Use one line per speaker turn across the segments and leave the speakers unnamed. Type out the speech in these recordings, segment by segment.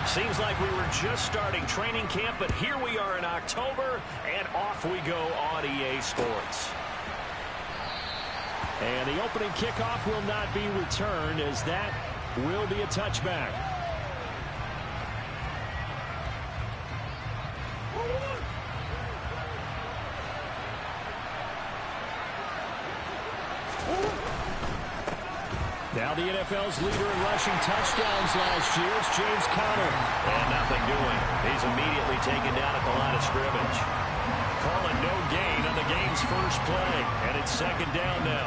Seems like we were just starting training camp, but here we are in October, and off we go on EA Sports. And the opening kickoff will not be returned, as that will be a touchback. Now the NFL's leader in rushing touchdowns last year is James Conner. And nothing doing. He's immediately taken down at the line of scrimmage. Calling no gain on the game's first play. And it's second down now.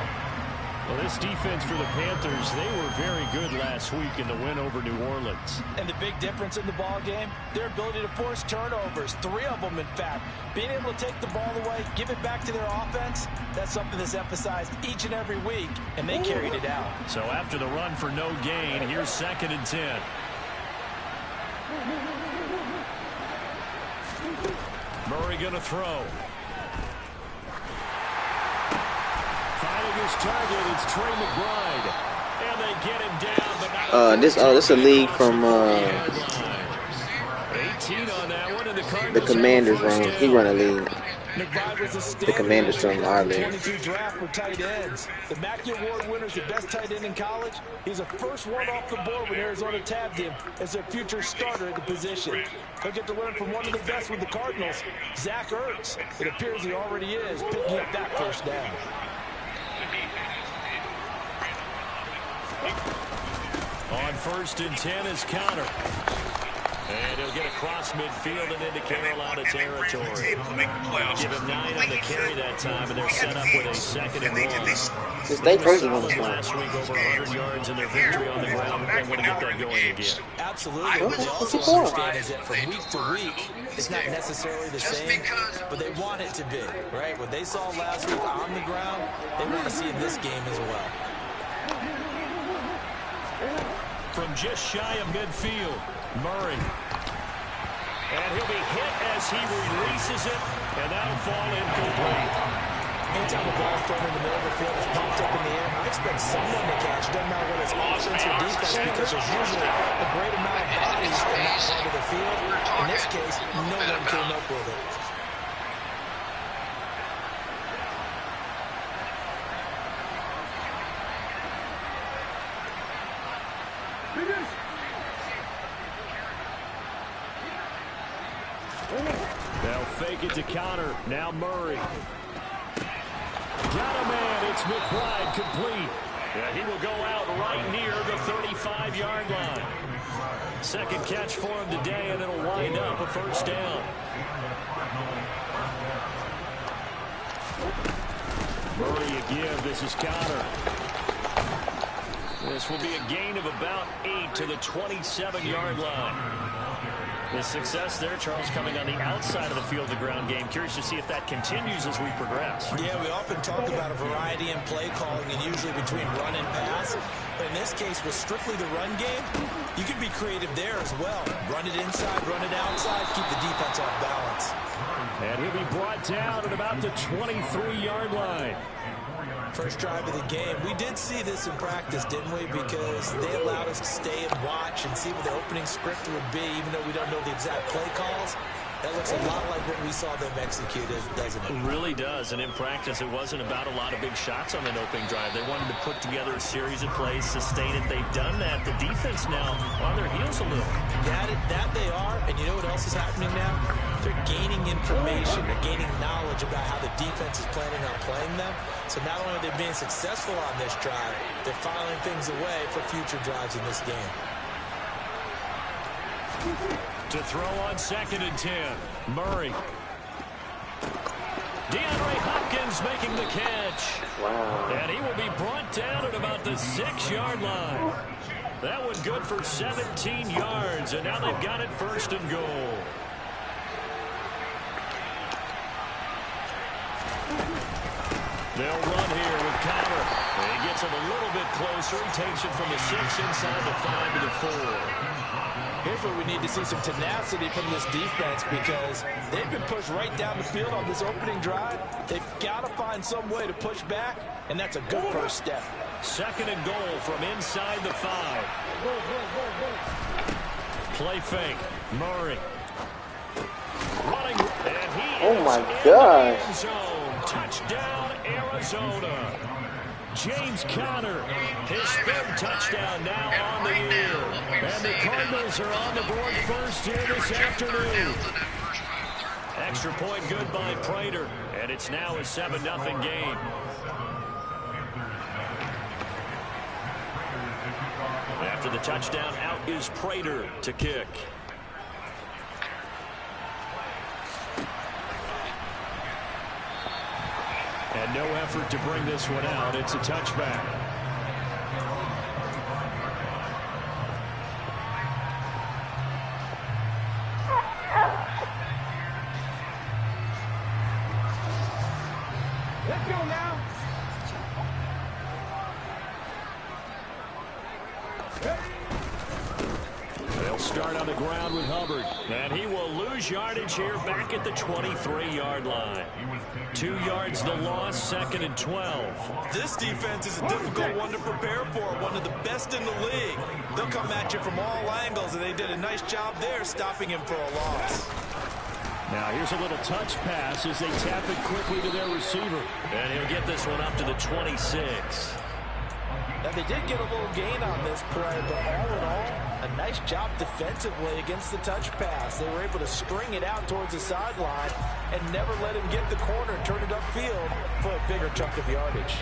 Well, this defense for the Panthers, they were very good last week in the win over New Orleans.
And the big difference in the ball game, their ability to force turnovers, 3 of them in fact. Being able to take the ball away, give it back to their offense, that's something that's emphasized each and every week, and they carried it out.
So after the run for no gain, here's 2nd and 10. Murray going to throw. Finding his target, it's Trey McBride. And they get him down, but not
this is a league from
18 on that one, and
the Commanders run. He run a league. The Commanders from our league.
22 draft for tight ends. The Mackey Award winner is the best tight end in college. He's the first one off the board when Arizona tabbed him as their future starter at the position. He'll get to learn from one of the best with the Cardinals, Zach Ertz. It appears he already is picking up that first down.
On 1st and 10 is Conner. And he'll get across midfield and into Carolina territory. Give him 9 on the carry that time, and they're set up with a 2nd and 1.
Since they first one
last week, over 100 yards in their victory on the ground. They want to get that going again.
Absolutely. What they also understand is that from week to week, it's not necessarily the same, but they want it to be, right? What they saw last week on the ground, they want to see in this game as well.
From just shy of midfield, Murray. And he'll be hit as he releases it, and that'll fall incomplete.
Anytime the ball thrown in the middle of the field is popped up in the air, I expect someone to catch. Doesn't matter whether it's offense or defense, because there's usually a great amount of bodies in that part of the field. In this case, no one came up with it.
They'll fake it to Conner. Now Murray. Got a man. It's McBride complete. Yeah, he will go out right near the 35-yard line. Second catch for him today, and it'll wind up a first down. Murray again. This is Conner. This will be a gain of about 8 to the 27-yard line. The success there, Charles, coming on the outside of the field, the ground game. Curious to see if that continues as we progress.
Yeah, we often talk about a variety in play calling and usually between run and pass. But in this case, with strictly the run game, you can be creative there as well. Run it inside, run it outside, keep the defense off balance.
And he'll be brought down at about the 23-yard line.
First drive of the game. We did see this in practice, didn't we? Because they allowed us to stay and watch and see what the opening script would be, even though we don't know the exact play calls. That looks a lot like what we saw them execute, doesn't it?
It really does. And in practice, it wasn't about a lot of big shots on that opening drive. They wanted to put together a series of plays, sustain it. They've done that. The defense now on their heels a little.
That they are. And you know what else is happening now? They're gaining information. They're gaining knowledge about how the defense is planning on playing them. So not only are they being successful on this drive, they're filing things away for future drives in this game.
To throw on 2nd and 10, Murray. DeAndre Hopkins making the catch.
Wow.
And he will be brought down at about the 6-yard line. That one good for 17 yards, and now they've got it 1st and goal. They'll run here with Conner. He gets him a little bit closer. He takes it from the 6 inside the 5 to the 4.
Here's where we need to see some tenacity from this defense, because they've been pushed right down the field on this opening drive. They've got to find some way to push back, and that's a good first step. 2nd and goal from inside the 5.
Play fake. Murray. Running. And he
Oh my
is
gosh.
in the end zone. Touchdown, Arizona. James Conner, his third touchdown now on the year. And the Cardinals are on the board first here this afternoon. Extra point good by Prater. And it's now a 7-0 game. After the touchdown, out is Prater to kick. And no effort to bring this one out. It's a touchback.
Let's go now.
They'll start on the ground with Hubbard. And he will lose yardage here back at the 23-yard line. 2 yards the loss, 2nd and 12.
This defense is a difficult one to prepare for, one of the best in the league. They'll come at you from all angles, and they did a nice job there stopping him for a loss.
Now here's a little touch pass as they tap it quickly to their receiver. And he'll get this one up to the 26.
Now, they did get a little gain on this play, but all in all, a nice job defensively against the touch pass. They were able to string it out towards the sideline and never let him get the corner and turn it upfield for a bigger chunk of yardage.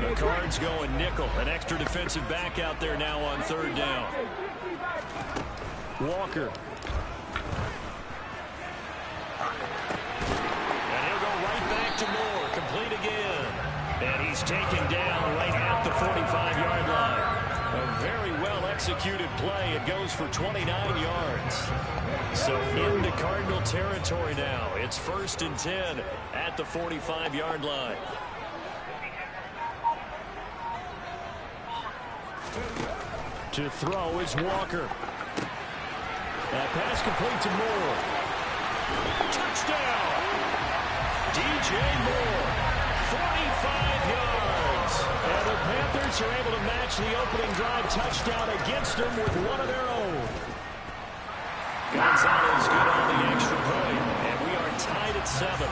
The Cards going nickel. An extra defensive back out there now on 3rd down. Walker. And he'll go right back to Moore. Complete again. And he's taken down right at the 45-yard line. A very well-executed play. It goes for 29 yards. So into Cardinal territory now. It's 1st and 10 at the 45-yard line. To throw is Walker. That pass complete to Moore. Touchdown! DJ Moore, 45 yards. And the Panthers are able to match the opening drive touchdown against them with one of their own. Gonzalez good on the extra point, and we are tied at 7.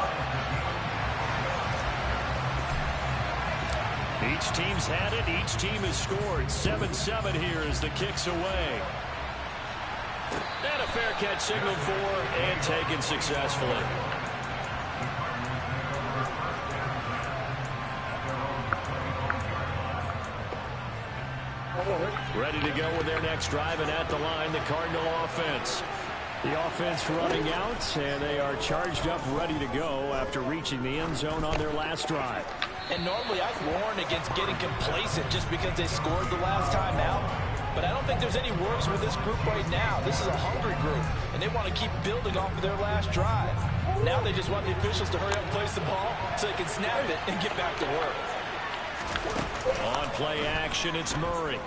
Each team's had it. Each team has scored. 7-7 here as the kick's away. And a fair catch signaled for and taken successfully. Ready to go with their next drive, and at the line, the Cardinal offense. The offense running out, and they are charged up, ready to go after reaching the end zone on their last drive.
And normally I'd warn against getting complacent just because they scored the last time out. But I don't think there's any worries with this group right now. This is a hungry group, and they want to keep building off of their last drive. Now they just want the officials to hurry up and place the ball so they can snap it and get back to work.
On play action, it's Murray.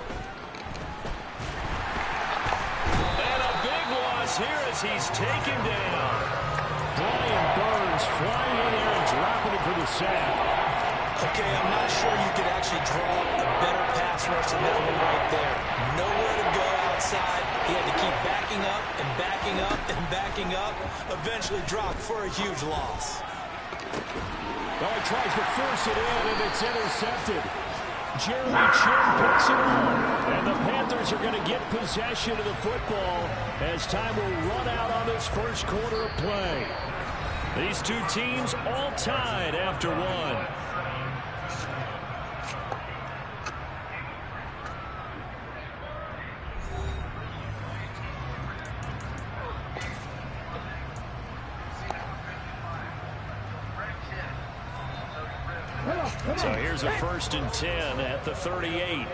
And a big loss here as he's taken down. Brian Burns flying in there and dropping it for the sack.
Okay, I'm not sure you could actually draw a better pass rush than that one right there. Nowhere to go outside. He had to keep backing up and backing up and backing up. Eventually dropped for a huge loss.
Well, he tries to force it in, and it's intercepted. Jeremy Chin picks it up. And the Panthers are going to get possession of the football as time will run out on this first quarter of play. These two teams all tied after one. So here's a 1st and 10 at the 38.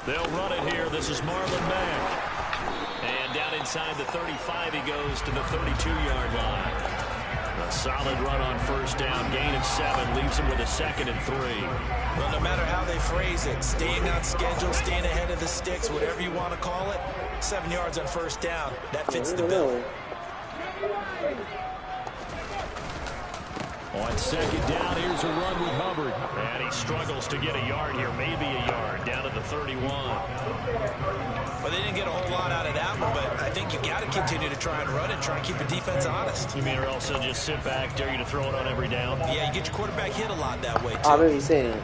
They'll run it here. This is Marlon Mack. And down inside the 35, he goes to the 32-yard line. A solid run on 1st down. Gain of 7 leaves him with a 2nd and 3.
Well, no matter how they phrase it, staying on schedule, staying ahead of the sticks, whatever you want to call it, 7 yards on 1st down. That fits the bill.
On second down, here's a run with Hubbard. And he struggles to get a yard here, maybe a yard, down to the 31.
Well, they didn't get a whole lot out of that one, but I think you got to continue to try and run it, try and keep the defense honest.
You mean or else they'll just sit back, dare you to throw it on every down?
Yeah, you get your quarterback hit a lot that way, too.
I remember you saying it.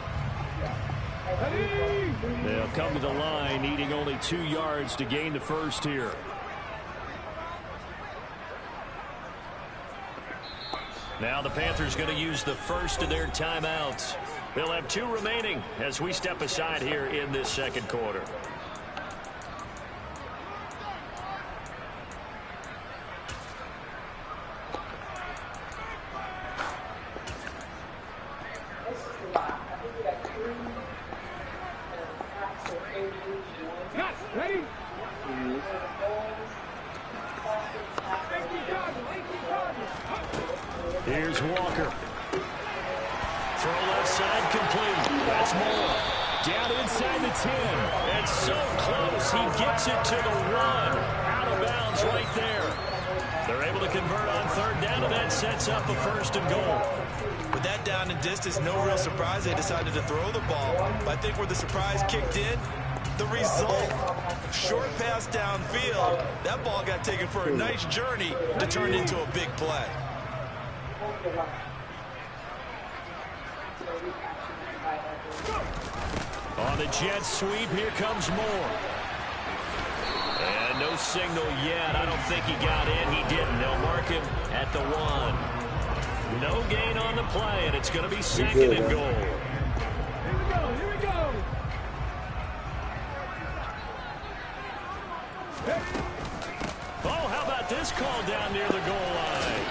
They'll come to the line, needing only 2 yards to gain the first here. Now the Panthers going to use the first of their timeouts. They'll have 2 remaining as we step aside here in this second quarter. Here's Walker. Throw left side complete. That's Moore. Down inside the 10. And so close. He gets it to the 1. Out of bounds right there. They're able to convert on third down, and that sets up a 1st and goal.
With that down and distance, no real surprise they decided to throw the ball. But I think where the surprise kicked in, the result, short pass downfield. That ball got taken for a nice journey to turn into a big play.
On the jet sweep, here comes Moore. And no signal yet. I don't think he got in. He didn't. They'll mark him at the 1. No gain on the play, and it's going to be 2nd and goal.
Here we go.
Oh, how about this call down near the goal line?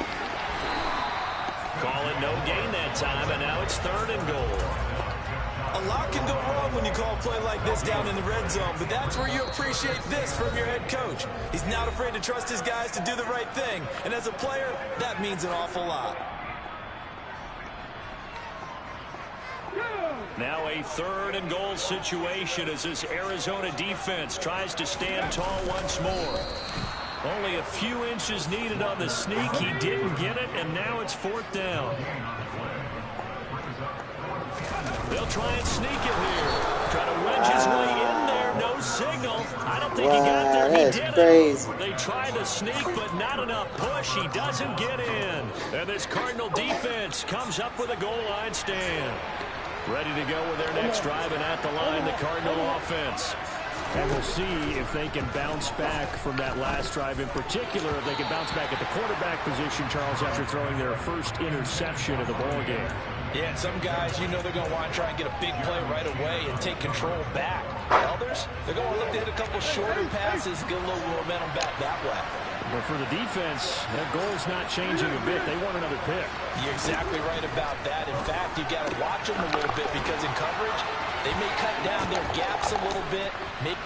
Call it no gain that time, and now it's 3rd and goal.
A lot can go wrong when you call a play like this down in the red zone, but that's where you appreciate this from your head coach. He's not afraid to trust his guys to do the right thing, and as a player, that means an awful lot.
Now a 3rd and goal situation as this Arizona defense tries to stand tall once more. Only a few inches needed on the sneak. He didn't get it, and now it's 4th down. They'll try and sneak it here. Try to wedge his way in there. No signal. I don't think he got there. He did
crazy.
They tried to sneak, but not enough push. He doesn't get in. And this Cardinal defense comes up with a goal line stand. Ready to go with their next drive, and at the line, the Cardinal offense. And we'll see if they can bounce back from that last drive, in particular, if they can bounce back at the quarterback position, Charles, after throwing their first interception of the ballgame.
Yeah, some guys, you know they're going to want to try and get a big play right away and take control back. Others, they're going to look to hit a couple shorter passes, get a little momentum back that way.
But for the defense, that goal's not changing a bit. They want another pick.
You're exactly right about that. In fact, you've got to watch them a little bit because in coverage, they may cut down their gaps a little bit.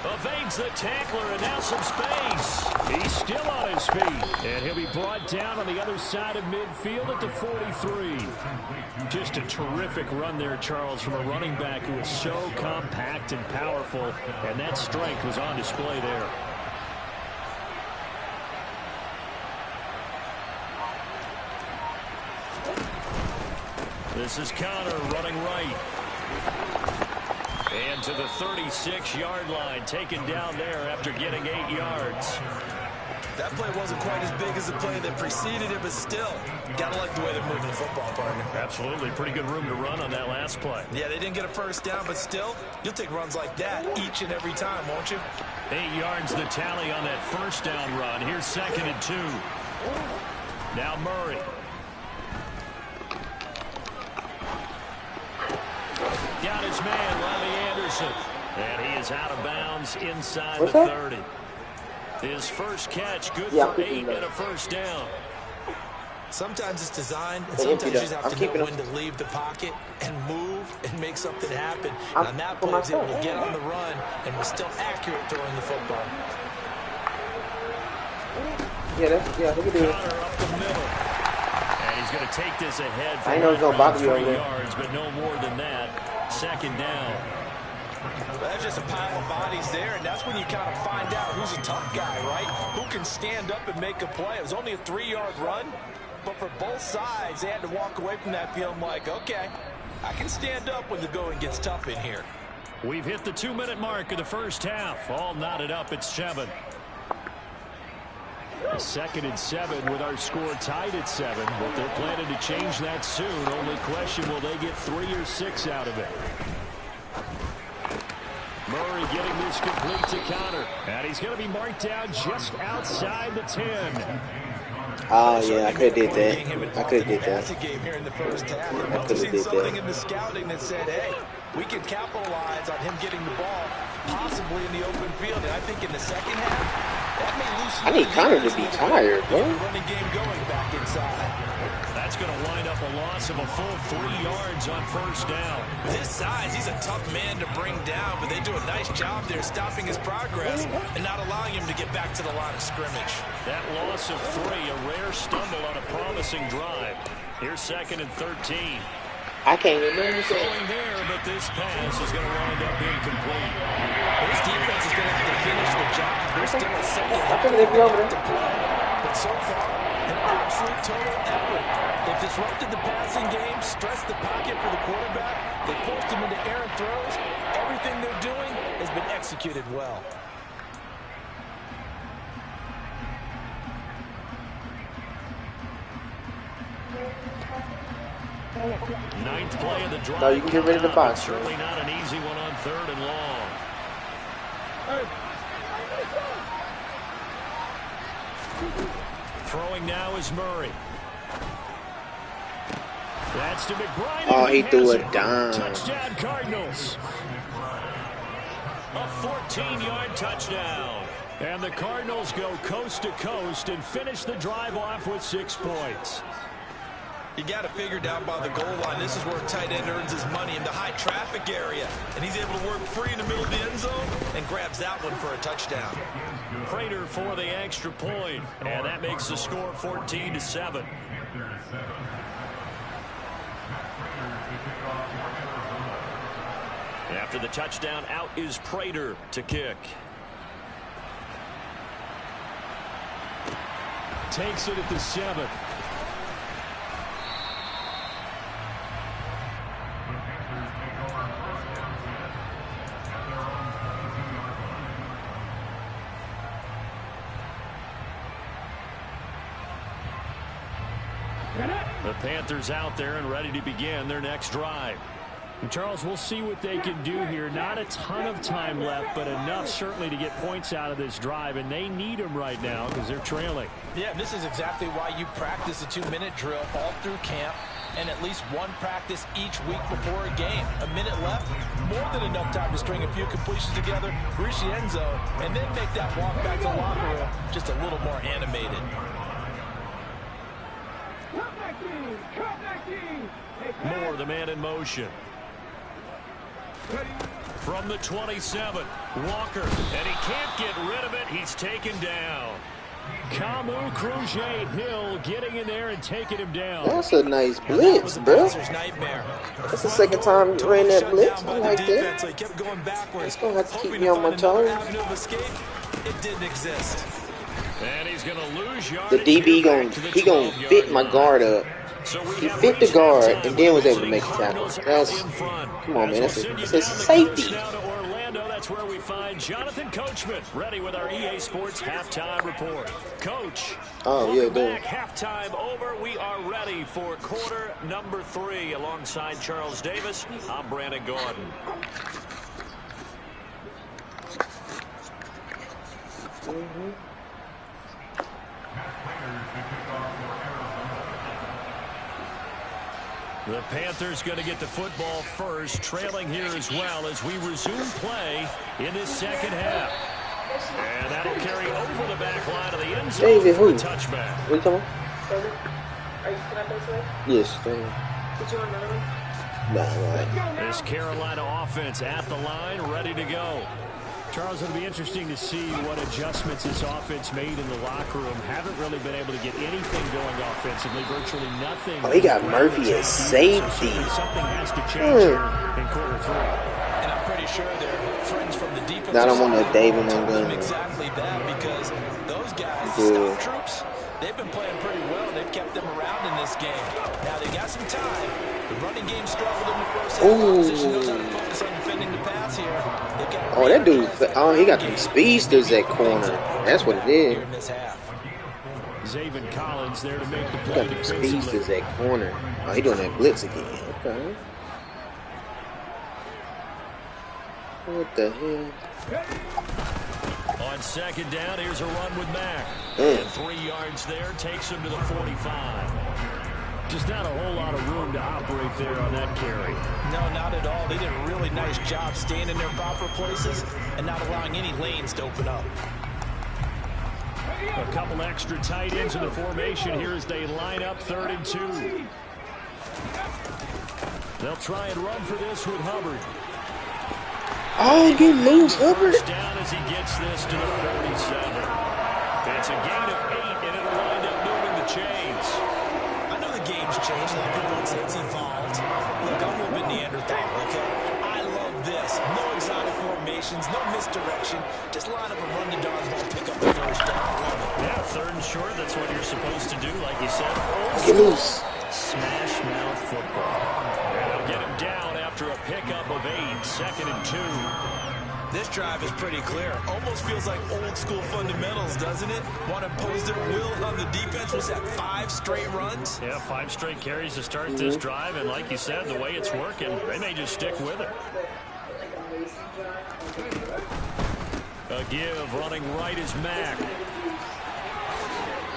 Evades the tackler, and now some space. He's still on his feet, and he'll be brought down on the other side of midfield at the 43. Just a terrific run there, Charles, from a running back who is so compact and powerful, and that strength was on display there. This is Connor running right. And to the 36-yard line, taken down there after getting 8 yards.
That play wasn't quite as big as the play that preceded it, but still, gotta like the way they're moving the football, partner.
Absolutely. Pretty good room to run on that last play.
Yeah, they didn't get a first down, but still, you'll take runs like that each and every time, won't you?
8 yards the tally on that first down run. Here's 2nd and 2. Now Murray. Got his man, Riley Anderson. And he is out of bounds inside the 30. His first catch, good for 8 and a first down.
Sometimes it's designed, and sometimes you just have to know when to leave the pocket and move and make something happen. On that play, he was able to get on the run and was still accurate throwing the football.
Yeah, he can do it.
Connor up the middle. And he's going to take this ahead for
I know it's gonna bother you over
3
there.
yards, but no more than that. 2nd down.
Well, that's just a pile of bodies there, and that's when you kind of find out who's a tough guy, right? Who can stand up and make a play. It was only a 3-yard run, but for both sides, they had to walk away from that feeling like, okay, I can stand up when the going gets tough in here.
We've hit the 2-minute mark of the first half. All knotted up at 7. 2nd and 7 with our score tied at 7, but they're planning to change that soon. Only question, will they get 3 or 6 out of it? Murray getting this complete to Connor, and he's going to be marked down just outside the 10.
Oh, yeah, I could have did that. I could have did that.
Game here in the first half. They
I
must
could
have
have
seen
did
something
that.
in the scouting that said, hey, we can capitalize on him getting the ball, possibly in the open field. And I think in the second half, that may loosen.
I need Connor to be tired, bro.
Running game going back inside.
That's going to wind up a loss of a full 3 yards on first down.
With his size, he's a tough man to bring down, but they do a nice job there stopping his progress and not allowing him to get back to the line of scrimmage.
That loss of 3, a rare stumble on a promising drive. Here's 2nd and 13.
I can't remember
Throwing there, but this pass is going to wind up incomplete.
This defense is going to have to finish the job. There's still a second
I think they'd be over there.
to play, but so far, an absolute total effort. They've disrupted the passing game, stressed the pocket for the quarterback. They forced him into errant throws. Everything they're doing has been executed well.
Ninth play of the drive.
No, you can get rid of the box.
Certainly not an easy one on 3rd and long. Throwing now is Murray. That's to McBride.
Oh, he threw it down.
Touchdown Cardinals. A 14-yard touchdown. And the Cardinals go coast to coast and finish the drive off with 6 points.
You got to figure down by the goal line. This is where a tight end earns his money in the high traffic area. And he's able to work free in the middle of the end zone and grabs that one for a touchdown.
Prater for the extra point. And that makes the score 14-7. After the touchdown, out is Prater to kick. Takes it at the 7. The Panthers out there and ready to begin their next drive. And Charles, we'll see what they can do here. Not a ton of time left, but enough certainly to get points out of this drive, and they need them right now because they're trailing.
Yeah, this is exactly why you practice a 2-minute drill all through camp and at least one practice each week before a game. A minute left, more than enough time to string a few completions together, reach the end zone, and then make that walk back to the locker room just a little more animated.
Moore, the man in motion. From the 27, Walker, and he can't get rid of it. He's taken down. Camus Crochet Hill getting in there and taking him down.
That's a nice blitz, bro. That's the second time you ran that blitz. I like that.
So he kept going backwards.
It's going to have to keep me on my toes.
It didn't exist.
And he's going to lose
The
yardage.
DB he gonna fit my guard up. He fit the guard and then was able to make the tackle. That's, come on, man. That's a safety.
That's where we find Jonathan Coachman ready with our EA Sports halftime report. Coach, welcome back. Halftime over. We are ready for quarter number 3 alongside Charles Davis. I'm Brandon Gordon. The Panthers going to get the football first, trailing here as well as we resume play in this second half. And that'll carry over the back line of the end zone.
David, who?
Touchback.
What are you talking about?
Are you going to this way?
Yes.
Did you want another one?
Nah,
This Carolina offense at the line, ready to go. Charles, it'll be interesting to see what adjustments this offense made in the locker room. Haven't really been able to get anything going offensively, virtually nothing.
Oh, he got Murphy at safety.
Something has to change here in quarter 3.
And I'm pretty sure they're friends from the defense.
I don't want no David on gun.
Exactly that, because those guys, the stock troops, They've been playing pretty well. They've kept them around in this game. Now they got some time. The running game struggled in the first half. Opposition knows how to focus on defending the pass here.
Oh, that dude, oh, he got them speedsters at corner. That's what it is.
Zaven Collins there to make the play.
He got them speedsters at corner. Oh, he doing that blitz again. Okay. What the hell?
On second down, here's a run with Mack. And 3 yards there, takes him to the 45. Just not a whole lot of room to operate there on that carry.
No, not at all. They did a really nice job staying in their proper places and not allowing any lanes to open up.
A couple extra tight ends in the formation here as they line up 3rd and 2. They'll try and run for this with Hubbard.
Oh, get loose, Hubbard.
Down as he gets this to the 47. It's a gain of 8, and it'll wind up moving the chains.
I know the game's changed. A lot of people would say it's evolved. Look, I'm a little bit Neanderthal, okay? I love this. No exotic formations, no misdirection. Just line up and run the dodgeball, pick up the first down.
Yeah, 3rd and short. That's what you're supposed to do, like you said.
Get loose.
Smash mouth football. They'll get him down after a pickup of 8, 2nd and 2.
This drive is pretty clear. Almost feels like old school fundamentals, doesn't it? Want to impose their will on the defense. Was that 5 straight runs?
Yeah, 5 straight carries to start this drive. And like you said, the way it's working, they may just stick with it. A give, running right is Mack.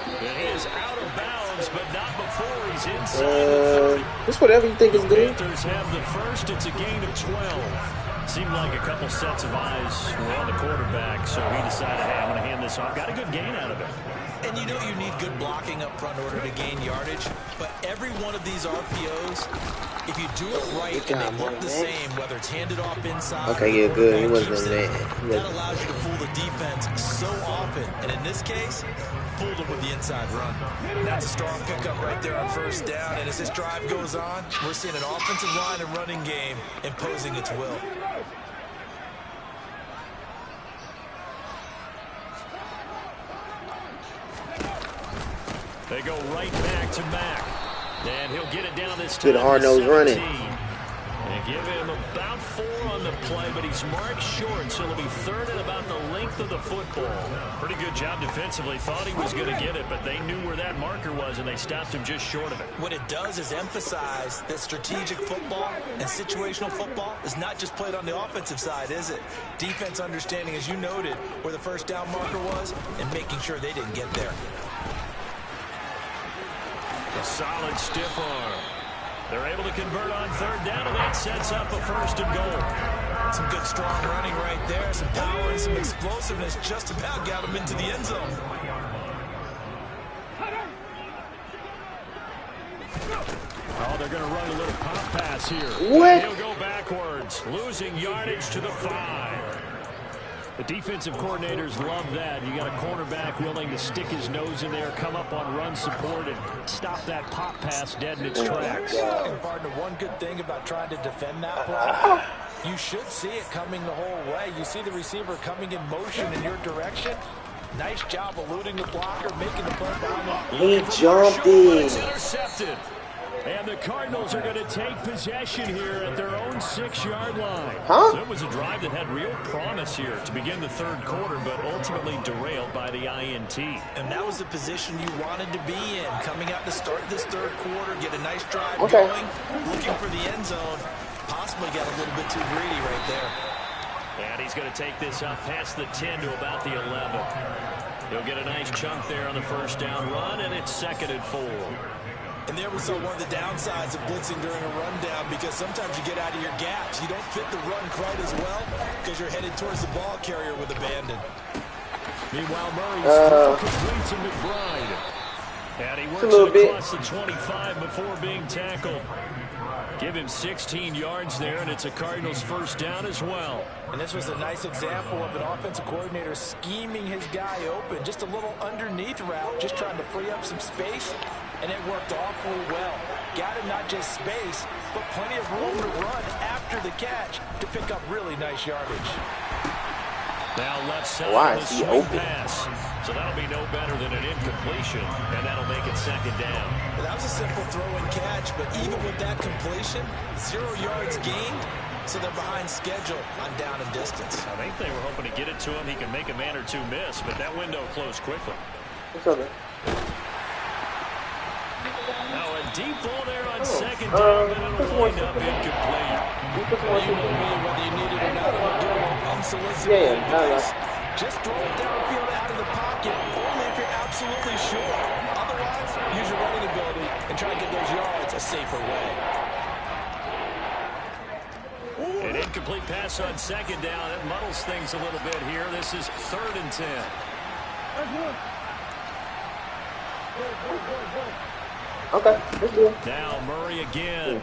And he is out of bounds, but not before he's inside the 30.
Just whatever you think is good.
Panthers have the first. It's a gain of 12. Seemed like a couple sets of eyes were on the quarterback, so he decided, hey, I'm going to hand this off. Got a good gain out of it.
And you know you need good blocking up front in order to gain yardage, but every one of these RPOs, if you do it right and they look the same, whether it's handed off inside.
Okay, yeah, good. He wasn't there.
That allows you to fool the defense so often, and in this case, fooled them with the inside run. That's a strong pickup right there on 1st down, and as this drive goes on, we're seeing an offensive line and running game imposing its will.
They go right back to Mack. And he'll get it down this time.
Good hard-nosed running.
And give him about 4 on the play, but he's marked short, so it'll be 3rd and about the length of the football. Pretty good job defensively. Thought he was going to get it, but they knew where that marker was, and they stopped him just short of it.
What it does is emphasize that strategic football and situational football is not just played on the offensive side, is it? Defense understanding, as you noted, where the 1st down marker was and making sure they didn't get there.
A solid stiff arm. They're able to convert on 3rd down, and that sets up a 1st and goal.
Some good, strong running right there. Some power and some explosiveness just about got them into the end zone.
Oh, they're going to run a little pop pass here.
What?
He'll go backwards, losing yardage to the 5. The defensive coordinators love that. You got a cornerback willing to stick his nose in there, come up on run support, and stop that pop pass dead in its tracks.
And partner, one good thing about trying to defend that play, you should see it coming the whole way. You see the receiver coming in motion in your direction. Nice job eluding the blocker, making the play behind him.
He jumped in.
It's intercepted. And the Cardinals are going to take possession here at their own 6-yard line. So it was a drive that had real promise here to begin the 3rd quarter, but ultimately derailed by the INT.
And that was the position you wanted to be in, coming out to start this 3rd quarter, get a nice drive going, looking for the end zone. Possibly got a little bit too greedy right there.
And he's going to take this up past the 10 to about the 11. He'll get a nice chunk there on the 1st down run, and it's 2nd and 4.
And there we saw one of the downsides of blitzing during a rundown, because sometimes you get out of your gaps. You don't fit the run quite as well because you're headed towards the ball carrier with abandon.
Meanwhile, Murray's complete to McBride. And he works it across the 25 before being tackled. Give him 16 yards there, and it's a Cardinals 1st down as well.
And this was a nice example of an offensive coordinator scheming his guy open. Just a little underneath route, just trying to free up some space, and it worked awfully well. Got him not just space, but plenty of room to run after the catch to pick up really nice yardage.
Now left side
Why
of the
is he
swing
open?
pass. So that'll be no better than an incompletion, and that'll make it second down.
Well, that was a simple throw and catch, but even with that completion, 0 yards gained, so they're behind schedule on down and distance.
I think they were hoping to get it to him. He can make a man or two miss, but that window closed quickly.
What's up, man?
Now a deep ball there on second down, and it'll wind up incomplete.
Well, you know me, whether you need it or not, I'm doing unsolicited advice. Just throw it downfield out of the pocket, only if you're absolutely sure. Otherwise, use your running ability and try to get those yards a safer way.
An incomplete pass on second down. It muddles things a little bit here. This is 3rd and 10.
Okay, that's good.
Now Murray again.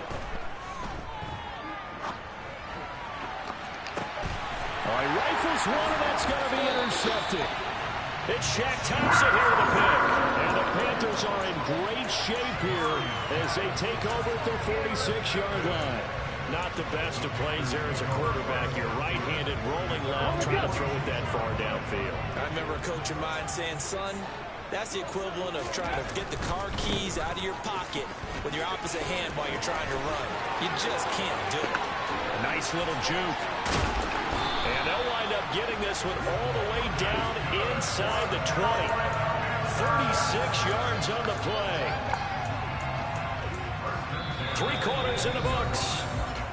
All right, rifles one, and that's going to be intercepted. It's Shaq Thompson here with a pick. And the Panthers are in great shape here as they take over at the 46-yard line. Not the best of plays there as a quarterback. You're right-handed, rolling left, trying to throw it that far downfield.
I remember a coach of mine saying, son, that's the equivalent of trying to get the car keys out of your pocket with your opposite hand while you're trying to run. You just can't do it.
A nice little juke. And they'll wind up getting this one all the way down inside the 20. 36 yards on the play. 3 quarters in the books.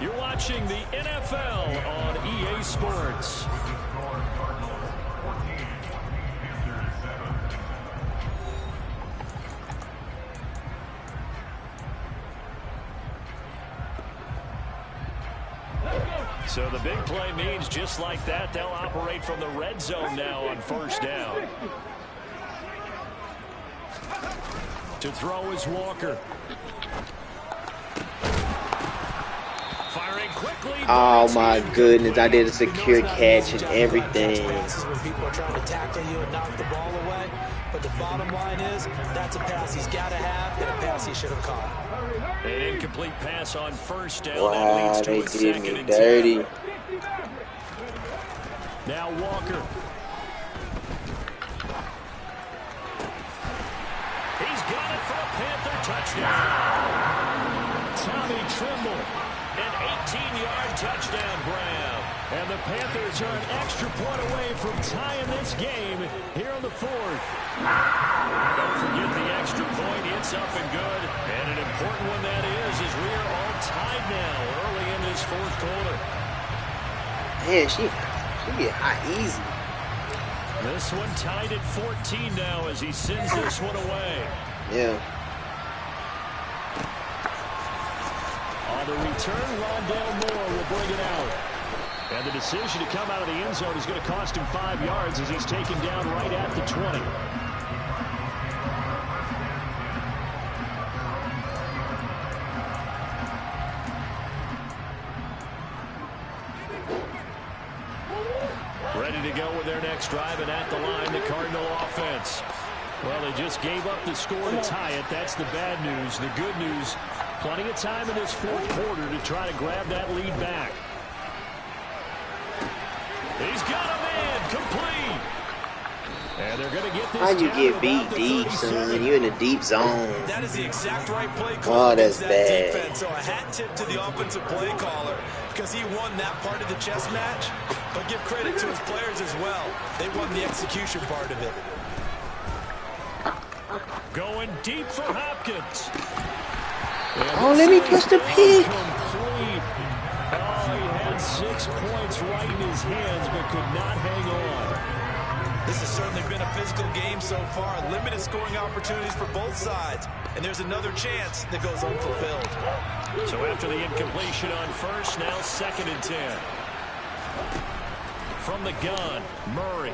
You're watching the NFL on EA Sports. So the big play means just like that, they'll operate from the red zone now on 1st down. To throw is Walker. Firing quickly.
Oh my goodness, I did a secure catch and everything.
When people are trying to tackle you and knock the ball away. But the bottom line is, that's a pass he's got to have and a pass he should have caught.
An incomplete pass on 1st down.
Wow,
that leads to
they
a
did
2nd
me
and
dirty.
10. Now Walker. He's got it for a Panther touchdown. Tommy Trimble, an 18-yard touchdown grab. And the Panthers are an extra point away from tying this game here on the 4th. Don't forget the extra point. It's up and good. And an important one that is as we are all tied now early in this 4th quarter.
Man, she get hot easy.
This one tied at 14 now as he sends this one away.
Yeah.
On the return, Rondale Moore will bring it out. And the decision to come out of the end zone is going to cost him 5 yards as he's taken down right at the 20. Ready to go with their next drive, and at the line, the Cardinal offense. Well, they just gave up the score to tie it. That's the bad news. The good news, plenty of time in this 4th quarter to try to grab that lead back. He's got a man complete. And they're going to get this.
How you get beat deep, son? You're in a deep zone.
That is the exact right play call.
Oh, that's bad.
Defense. So a hat tip to the offensive play caller because he won that part of the chess match. But give credit to his players as well. They won the execution part of it.
Going deep for Hopkins.
Oh, let me catch the pick.
Complete. Oh, he had 6 points right in his hands, but could not hang on.
This has certainly been a physical game so far. Limited scoring opportunities for both sides. And there's another chance that goes unfulfilled.
So after the incompletion on 1st, now 2nd and 10. From the gun, Murray.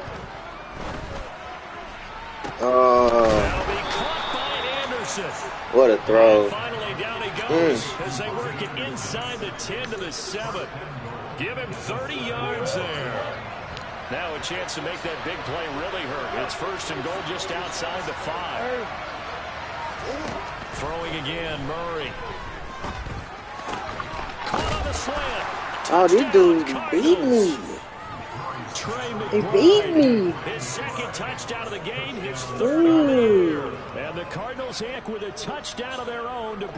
That'll be caught by Anderson.
What a throw.
And finally down he goes as they work it inside the 10 to the 7. Give him 30 yards there. Now a chance to make that big play really hurt. It's 1st and goal just outside the 5. Throwing again, Murray. Caught on the slant.
Oh, this dude beat me.
Trey
They beat me.
His second touchdown of the game, his third on the year. And the Cardinals with a touchdown of their own to